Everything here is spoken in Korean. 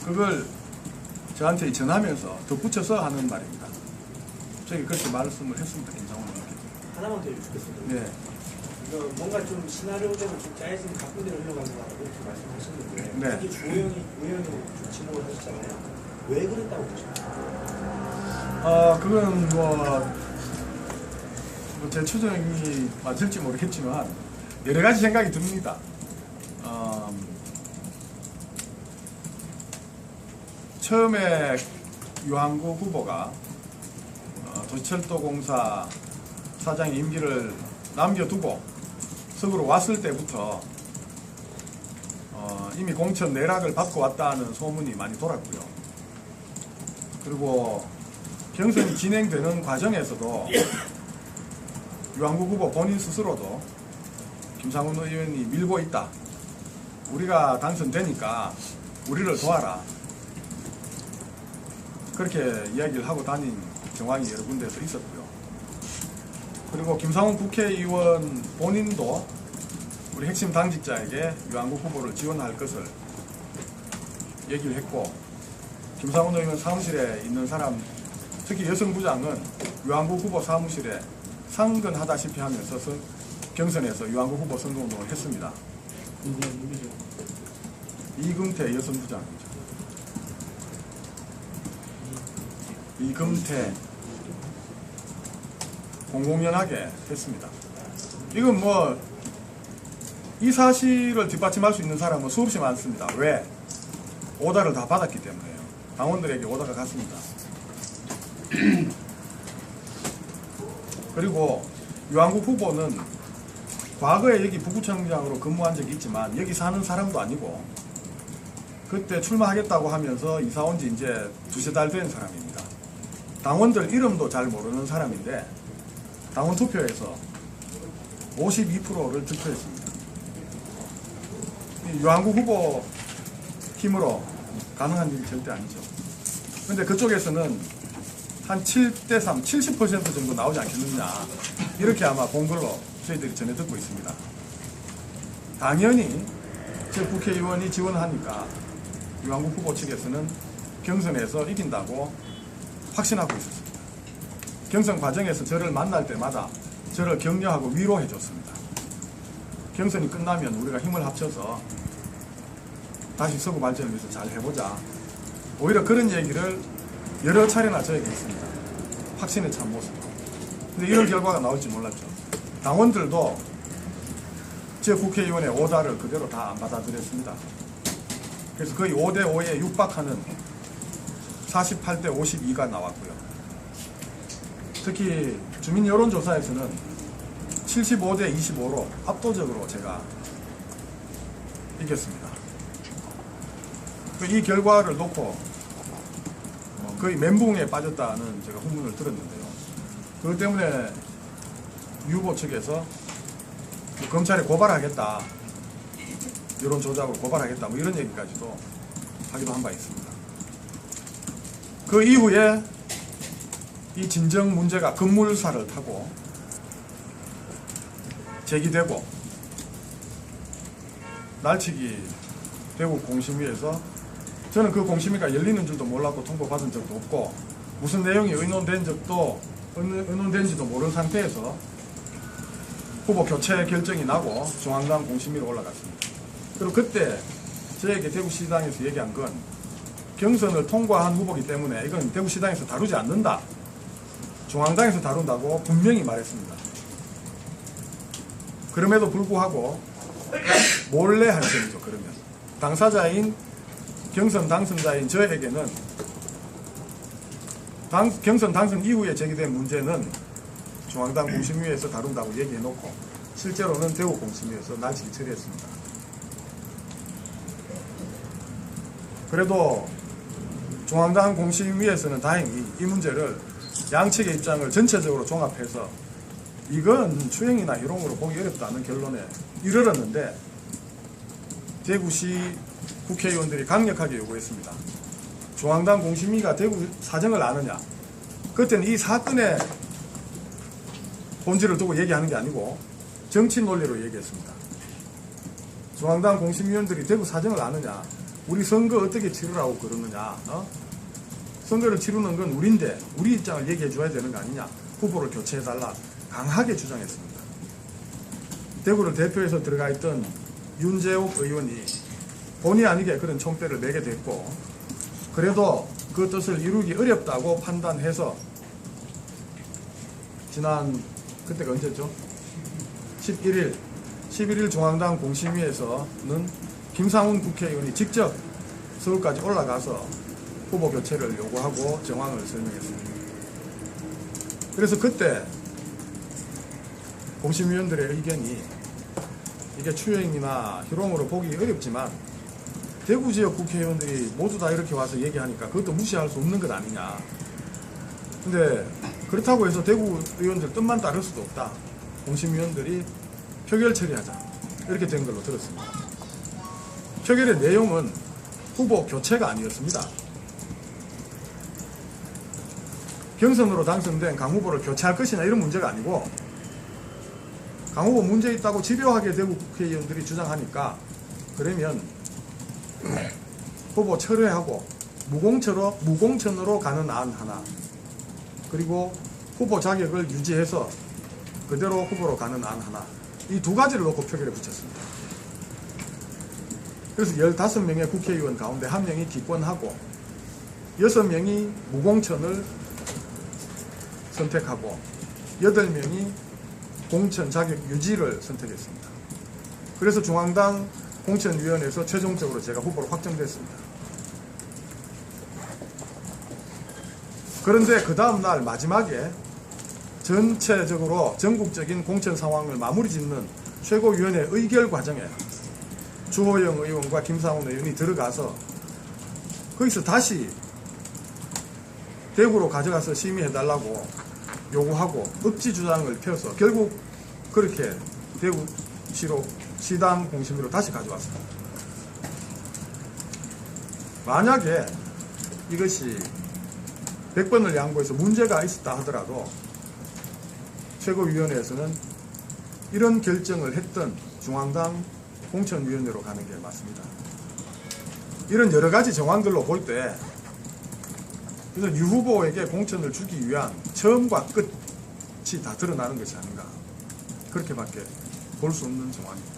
그걸 저한테 전하면서 덧붙여서 하는 말입니다. 저기 그렇게 말씀을 했습니다. 김상훈 의원께서. 하나만 더 여쭙겠습니다. 네. 이거 뭔가 좀 시나리오대로 좀 짜여진 바쁜 대로 흘러가는 것 같다고 이렇게 말씀하셨는데 네. 특히 주호영이 좀 지목을 하셨잖아요. 왜 그랬다고 보십니까? 그건 제 추정이 맞을지 모르겠지만 여러 가지 생각이 듭니다. 처음에 유한구 후보가 도시철도공사 사장 임기를 남겨두고 서구로 왔을 때부터 이미 공천 내락을 받고 왔다는 소문이 많이 돌았고요. 그리고 경선이 진행되는 과정에서도 유한구 후보 본인 스스로도 김상훈 의원이 밀고 있다. 우리가 당선되니까 우리를 도와라. 그렇게 이야기를 하고 다닌 정황이 여러 군데에서 있었고요. 그리고 김상훈 국회의원 본인도 우리 핵심 당직자에게 유한구 후보를 지원할 것을 얘기를 했고, 김상훈 의원 사무실에 있는 사람, 특히 여성부장은 유한구 후보 사무실에 상근하다시피 하면서 경선에서 유한구 후보 선거운동을 했습니다. 누구죠? 이금태 여성부장이죠. 이금태 공공연하게 했습니다. 이건 이 사실을 뒷받침할 수 있는 사람은 수없이 많습니다. 왜? 오다를 다 받았기 때문에요. 당원들에게 오다가 갔습니다. 그리고 유한구 후보는 과거에 여기 부구청장으로 근무한 적이 있지만 여기 사는 사람도 아니고 그때 출마하겠다고 하면서 이사 온 지 이제 두세 달 된 사람입니다. 당원들 이름도 잘 모르는 사람인데 당원 투표에서 52%를 득표했습니다. 유한구 후보 힘으로 가능한 일이 절대 아니죠. 그런데 그쪽에서는 한 7대3, 70% 정도 나오지 않겠느냐, 이렇게 아마 본 걸로 저희들이 전해 듣고 있습니다. 당연히 제 국회의원이 지원하니까 유한구 후보 측에서는 경선에서 이긴다고 확신하고 있었습니다. 경선 과정에서 저를 만날 때마다 저를 격려하고 위로해 줬습니다. 경선이 끝나면 우리가 힘을 합쳐서 다시 서구 발전을 위해서 잘 해보자. 오히려 그런 얘기를 여러 차례나 저에게 있습니다. 확신에 찬 모습. 근데 이런 결과가 나올지 몰랐죠. 당원들도 제 국회의원의 오다를 그대로 다 안 받아들였습니다. 그래서 거의 5대5에 육박하는 48대 52가 나왔고요. 특히 주민 여론조사에서는 75대 25로 압도적으로 제가 이겼습니다. 이 결과를 놓고 거의 멘붕에 빠졌다는 제가 후문을 들었는데요. 그것 때문에 유 후보 측에서 검찰에 고발하겠다, 여론조작으로 고발하겠다, 이런 얘기까지도 하기도 한 바 있습니다. 그 이후에 이 진정 문제가 급물살을 타고 제기되고 날치기 대구 공심위에서 저는 그 공심위가 열리는 줄도 몰랐고 통보받은 적도 없고 무슨 내용이 의논된지도 모르는 상태에서 후보 교체 결정이 나고 중앙당 공심위로 올라갔습니다. 그리고 그때 저에게 대구시당에서 얘기한 건 경선을 통과한 후보이기 때문에 이건 대구시당에서 다루지 않는다, 중앙당에서 다룬다고 분명히 말했습니다. 그럼에도 불구하고 몰래 한 셈이죠. 그러면 당사자인 경선 당선자인 저에게는 경선 당선 이후에 제기된 문제는 중앙당 공심위에서 다룬다고 얘기해놓고 실제로는 대구 공심위에서 날치기 처리했습니다. 그래도 중앙당 공심위에서는 다행히 이 문제를 양측의 입장을 전체적으로 종합해서 이건 추행이나 희롱으로 보기 어렵다는 결론에 이르렀는데 대구시 국회의원들이 강력하게 요구했습니다. 중앙당 공심위가 대구 사정을 아느냐. 그때는 이 사건의 본질을 두고 얘기하는 게 아니고 정치 논리로 얘기했습니다. 중앙당 공심위원들이 대구 사정을 아느냐. 우리 선거 어떻게 치르라고 그러느냐. 선거를 치르는 건 우리인데 우리 입장을 얘기해 줘야 되는 거 아니냐. 후보를 교체해달라 강하게 주장했습니다. 대구를 대표해서 들어가 있던 윤재옥 의원이 본의 아니게 그런 총대를 매게 됐고, 그래도 그 뜻을 이루기 어렵다고 판단해서 지난 그때가 언제죠? 11일 중앙당 공심위에서는 김상훈 국회의원이 직접 서울까지 올라가서 후보 교체를 요구하고 정황을 설명했습니다. 그래서 그때 공심위원들의 의견이 이게 추행이나 희롱으로 보기 어렵지만 대구 지역 국회의원들이 모두 다 이렇게 와서 얘기하니까 그것도 무시할 수 없는 것 아니냐. 근데 그렇다고 해서 대구 의원들 뜻만 따를 수도 없다. 공심위원들이 표결 처리하자. 이렇게 된 걸로 들었습니다. 표결의 내용은 후보 교체가 아니었습니다. 경선으로 당선된 강 후보를 교체할 것이냐 이런 문제가 아니고, 강 후보 문제 있다고 집요하게 대구 국회의원들이 주장하니까 그러면 후보 철회하고 무공천으로 가는 안 하나, 그리고 후보 자격을 유지해서 그대로 후보로 가는 안 하나, 이 두 가지를 놓고 표결에 붙였습니다. 그래서 15명의 국회의원 가운데 1명이 기권하고 6명이 무공천을 선택하고 8명이 공천 자격 유지를 선택했습니다. 그래서 중앙당 공천위원회에서 최종적으로 제가 후보로 확정됐습니다. 그런데 그 다음날 마지막에 전체적으로 전국적인 공천 상황을 마무리 짓는 최고위원회 의결 과정에 주호영 의원과 김상훈 의원이 들어가서 거기서 다시 대구로 가져가서 심의해달라고 요구하고 억지 주장을 펴서 결국 그렇게 대구시로 시당 공심위로 다시 가져왔습니다. 만약에 이것이 100번을 양보해서 문제가 있었다 하더라도 최고위원회에서는 이런 결정을 했던 중앙당 공천위원회로 가는 게 맞습니다. 이런 여러 가지 정황들로 볼 때 그래서 유 후보에게 공천을 주기 위한 처음과 끝이 다 드러나는 것이 아닌가, 그렇게밖에 볼 수 없는 정황입니다.